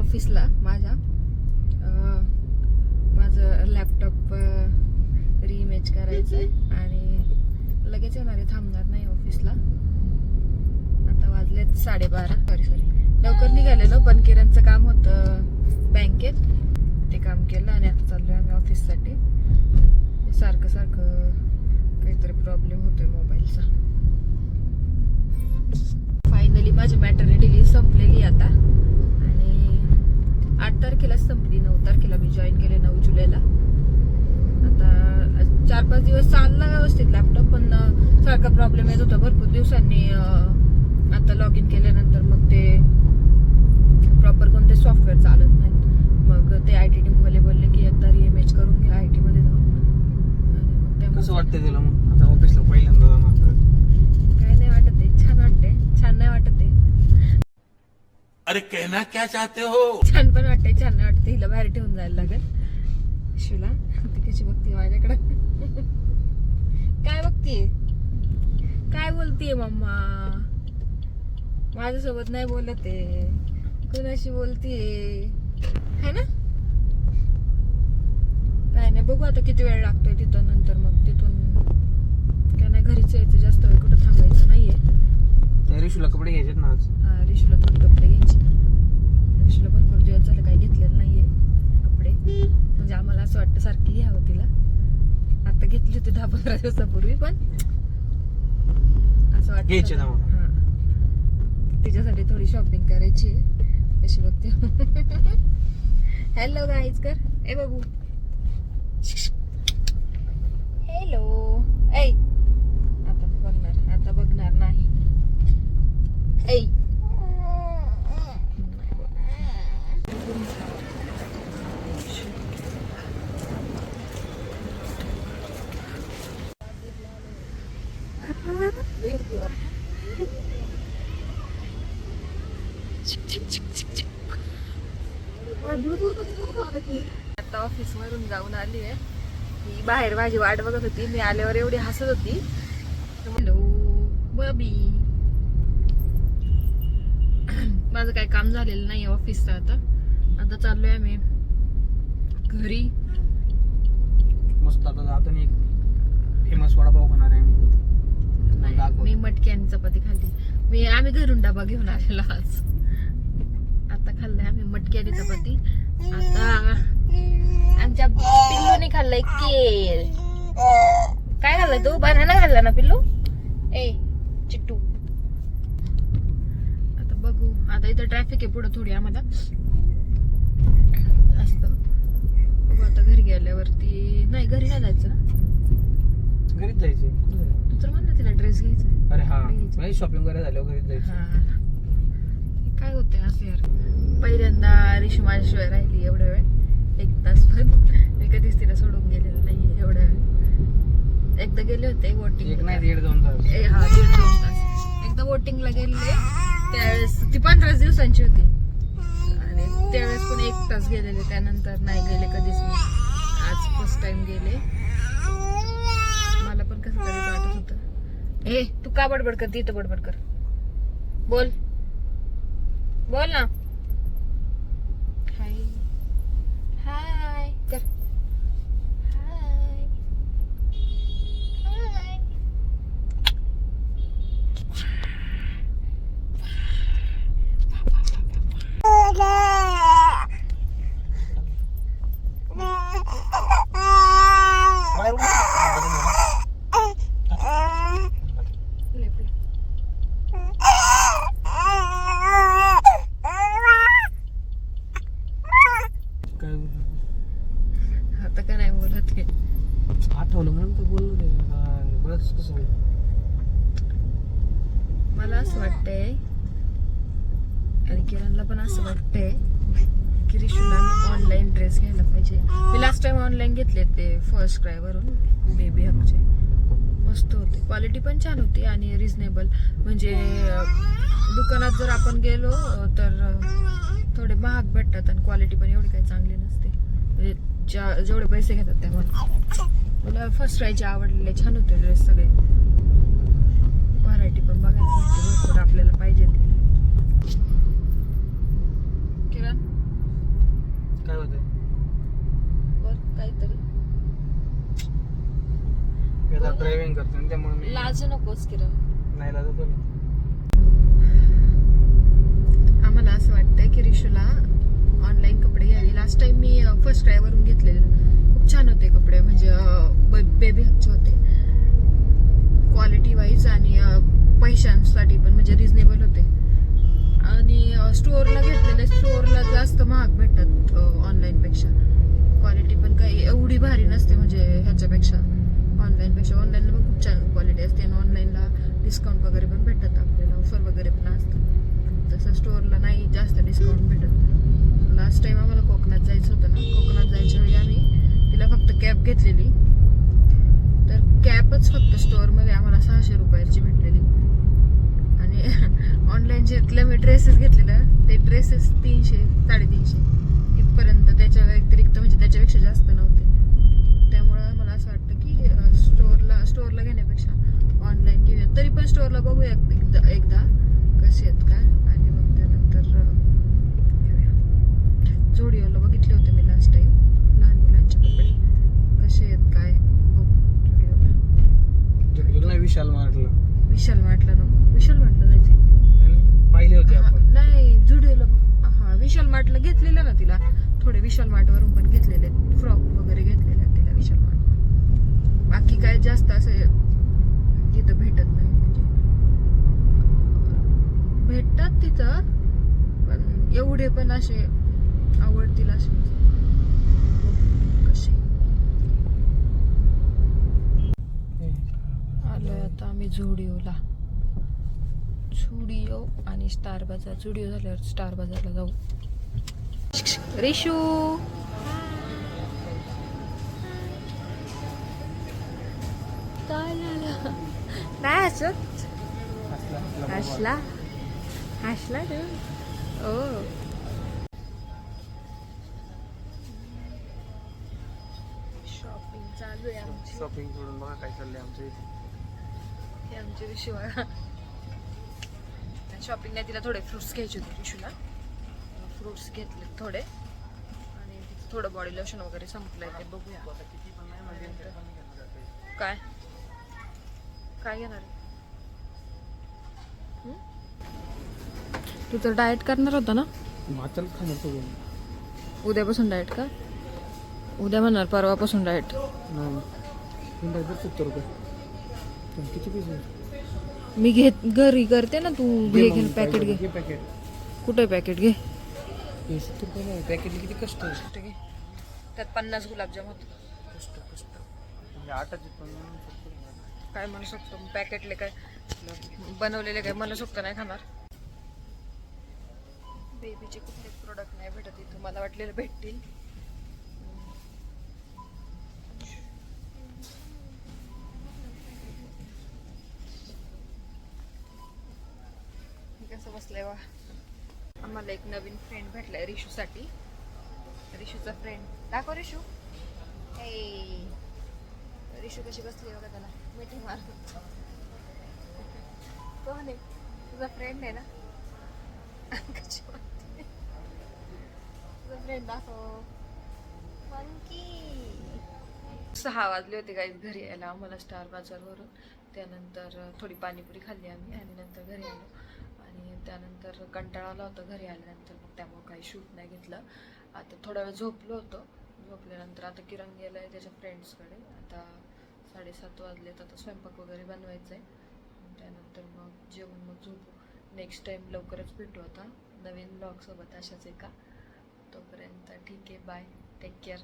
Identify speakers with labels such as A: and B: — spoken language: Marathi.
A: ऑफिसला माझं लॅपटॉप रीइमेज करायचं आहे आणि लगेच येणार आहे, थांबणार नाही ऑफिसला. आता वाजलेत 12:30. सॉरी लवकर निघालेलो, पण किरणचं काम होतं बँकेत, ते काम केलं आणि आता चाललोय आम्ही ऑफिससाठी. सारखं काहीतरी प्रॉब्लेम होतोय मोबाईलचा. फायनली माझी मॅटर्निटी लीव्ह संपलेली आता आणि 8 तारखेला संपली. 9 तारखेला मी जॉईन केले, 9 जुलैला. आता 4-5 दिवस चालला व्यवस्थित लॅपटॉप, पण सारखा प्रॉब्लेम येत होता भरपूर दिवसांनी. आता लॉग इन केल्यानंतर मग ते प्रॉपर कोणते सॉफ्टवेअर चालत नाहीत. मग ते IT टीमवाले बोलले की एकदा रीइमेज करून घ्या IT मध्ये जाऊन.
B: कसं वाटतंय तुला मग आता ऑफिसला पहिल्यांदा जाणार?
A: काय नाही वाटत आहे, छान वाटते. छान नाही वाटत आहे.
C: अरे कहना क्या चाहते हो?
A: छान पण वाटते, छान नाही वाटते. हिला बाहेर ठेवून जायला लागेल. शिवला ती कशी बघते माझ्याकडे. काय बघतीये, काय बोलतीये मम्मा? माझ्यासोबत नाही बोलत आहे, कोणाशी बोलतीये है ना? काय नाही, बघू आता किती वेळ लागतोय तिथं. नंतर मग तिथून काय नाही, घरीच यायचं. जास्त वेळ कुठं थांबायचं नाहीये.
B: रिशूला कपडे घ्यायचे ना आज?
A: हा, रिशूला थोडे कपडे घ्यायचे. रिशूला भरपूर दिवस झालं काही घेतलेलं नाहीये कपडे. म्हणजे आम्हाला असं वाटतं सारखी घ्यावं तिला. आता घेतली होती 10-15 दिवसापूर्वी, पण असं वाटतं
B: घ्यायचे ना मग.
A: हा, तिच्यासाठी थोडी शॉपिंग करायची आहे. कशी बघते. हॅलो गाईज कर. ए बाबू, हॅलो. ऐ आता बघणार नाही. ऐ आता ऑफिस वरून जाऊन आली आहे. ही बाहेर माझी वाट बघत होती. मी आल्यावर एवढी हसत होती. हॅलो बबी. माझं काही काम झालेलं नाही ऑफिसचं. आता चाललोय आम्ही घरी.
B: मस्त आता जाताना एक फेमस वडापाव खाणार आहे
A: मी मटकी आणि चपाती खाल्ली. आम्ही घरून डबा घेऊन आलेलो आज. आता खाल्लंय आम्ही मटकी आणि चपाती. आता आमच्या पिल्लूने खाल्लंय केल. काय खाल्लंय तू? बनाना खाल्ला ना पिल्लू? ए चिट्टू. आता बघू. आता इथं ट्रॅफिक आहे पुढे थोडी आम्हाला असतं. बघू आता घरी गेल्यावरती. नाही, घरी नाही जायचं ना,
B: घरीच जायचे.
A: तू तर म्हणलं तिला ड्रेस घ्यायचा.
B: अरे हा, शॉपिंग वगैरे झाल्यावर घरीच जायचं.
A: काय होतंय असं यार. पहिल्यांदा रिशू माझ्याशिवाय राहिली एवढा वेळ, 1 तास. पण मी कधीच तिला सोडून गेलेलं नाही एवढा वेळ. एकदा गेले होते वोटिंग.
B: 1.5-2 तास.
A: हा, 1.5-2 तास. एकदा वोटिंगला गेले त्यावेळेस ती 15 दिवसांची होती आणि त्यावेळेस पण 1 तास गेलेले. त्यानंतर नाही गेले कधीच मी. आज फर्स्ट टाइम गेले. मला पण कसं तरी वाटत होतं. ए तू का बडबड करते? इथं बडबड कर. बोल ना. हाय हाय कर. हाय हाय. आता का नाही बोलत आहे?
B: आठवलं म्हणून तर बोललो नाही. बरंच कसं
A: मला असं वाटतंय आणि किरणला पण असं वाटतंय की रिशूला मी ऑनलाईन ड्रेस घ्यायला पाहिजे. मी लास्ट टाइम ऑनलाईन घेतले ते फर्स्ट क्राय वरून बेबी हकचे. मस्त होते, क्वालिटी पण छान होती आणि रिझनेबल. म्हणजे दुकानात जर आपण गेलो तर थोडे महाग भेटतात आणि क्वालिटी पण एवढी काही चांगली नसते. म्हणजे जेवढे पैसे घेतात त्यामुळे मला फर्स्ट क्रायचे आवडलेले, छान होते ड्रेस सगळे. व्हरायटी पण बघायला भेटते भरपूर आपल्याला पाहिजे ते. किरण
B: काय होतंय?
A: वर काहीतरी
B: मी आता ड्रायव्हिंग करतो ना, त्यामुळे मी
A: लाज नकोस किरण.
B: नाही लाजतो मी.
A: आम्हाला असं वाटतंय की रिशूला ऑनलाईन कपडे घ्यावे. लास्ट टाइम मी फर्स्ट क्राय वरून घेतलेले, खूप छान होते कपडे, म्हणजे बेबी हकचे होते क्वालिटी वाईज आणि पैशांसाठी पण म्हणजे रिझनेबल होते. आणि स्टोअरला घेतलेले, स्टोअरला जास्त महाग भेटतात ऑनलाईन पेक्षा. क्वालिटी पण काही एवढी भारी नसते म्हणजे ह्याच्यापेक्षा, ऑनलाईन पेक्षा. ऑनलाईनला पण खूप छान क्वालिटी असते आणि ऑनलाईनला डिस्काउंट वगैरे पण भेटतात, आपल्याला ऑफर वगैरे पण असतात. तसं स्टोअरला नाही जास्त डिस्काउंट भेटत. लास्ट टाइम आम्हाला कोकणात जायचं होतं ना, कोकणात जायच्या वेळी आम्ही तिला फक्त कॅब घेतलेली, तर कॅबच फक्त स्टोअरमध्ये आम्हाला 600 रुपयाची भेटलेली. आणि ऑनलाईन जिथल्या मी ड्रेसेस घेतलेलं ते ड्रेसेस 300-350 इथपर्यंत, त्याच्या व्यतिरिक्त म्हणजे त्याच्यापेक्षा जास्त नव्हते. त्यामुळं मला असं वाटतं की स्टोअरला घेण्यापेक्षा ऑनलाईन घेऊया. तरी पण स्टोअरला बघूया एकदा कसे आहेत काय, आणि मग त्यानंतर घेऊया. झोडिओला बघितले होते मी लास्ट टाइम लहान मुलांचे कपडे, कसे आहेत काय बघू झोडिओला.
B: नाही विशाल मार्टला.
A: विशाल मार्टला जायचे
B: पाहिले होते आपण.
A: नाही झुडिओला. हा विशाल मार्टला घेतलेलं ना तिला, थोडे विशाल मार्ट वरून पण घेतलेले, फ्रॉक वगैरे घेतलेले तिला विशाल मार्ट. बाकी काय जास्त असं तिथं भेटत नाही, म्हणजे भेटतात तिथं पण एवढे पण असे आवडतील असे कसे. आलोय आता आम्ही झुडिओला. झुडिओ आणि स्टार बाजार. झुडिओ झाल्यावर स्टार बाजारला जाऊ. रिशू काय झालं? नाही हसत. हसला तू. ओ शॉपिंग चालू आहे आमची.
B: शॉपिंग करून बघा काय चाललंय आमचं इथे.
A: हे आमची रिशू आहे. शॉपिंग नाही, तिला थोडे फ्रुट्स घ्यायचे होते रिशूला. फ्रुट्स घेतले थोडे, आणि तिचं थोडं बॉडी लोशन वगैरे संपलंय, ते बघूया. काय काय घेणार आहे? तू तर डाएट करणार होता ना?
B: माचल खाणार तो.
A: उद्यापासून डाएट का? उद्या म्हणणार परवापासून डाएट.
B: नाही 70 रुपये. किती पैसे?
A: मी घेत घरी करते ना, तू घे पॅकेट घे.
B: पॅकेट
A: कुठे पॅकेट घे?
B: 70 रुपये नाही, पॅकेटला किती कष्ट आहे.
A: घे. त्यात 50 गुलाबजाम होते.
B: म्हणजे 8च
A: काय म्हणू शकतो पॅकेटले, काय बनवलेले काय म्हणू शकतो नाही खाणार. बेबीचे कुठले प्रोडक्ट नाही भेटत इथं, मला वाटलेलं भेटतील. कसं बसलंय वा. आम्हाला एक नवीन फ्रेंड भेटलाय रिशूसाठी. रिशूचा फ्रेंड दाखव रिशू. हे रिशू कशी बसली बघा, त्याला मिठी मार. कोण आहे? तुझा फ्रेंड आहे ना? कशी वाटते तुझा फ्रेंड? दाखव. 6 वाजले होते काही घरी यायला आम्हाला स्टार बाजारवरून. त्यानंतर थोडी पाणीपुरी खाल्ली आम्ही आणि नंतर घरी आलो. आणि त्यानंतर कंटाळा आला होता घरी आल्यानंतर, मग त्यामुळे काही शूट नाही घेतलं. आता थोडा वेळ झोपलो होतो. झोपल्यानंतर आता किरण गेला आहे त्याच्या फ्रेंड्सकडे. आता 7:30 वाजलेत. आता स्वयंपाक वगैरे बनवायचा आहे. त्यानंतर मग जेवण, मग झोपू. नेक्स्ट टाईम लवकरच भेटू आता नवीन ब्लॉगसोबत अशाच एका. तोपर्यंत ठीक आहे, बाय, टेक केअर.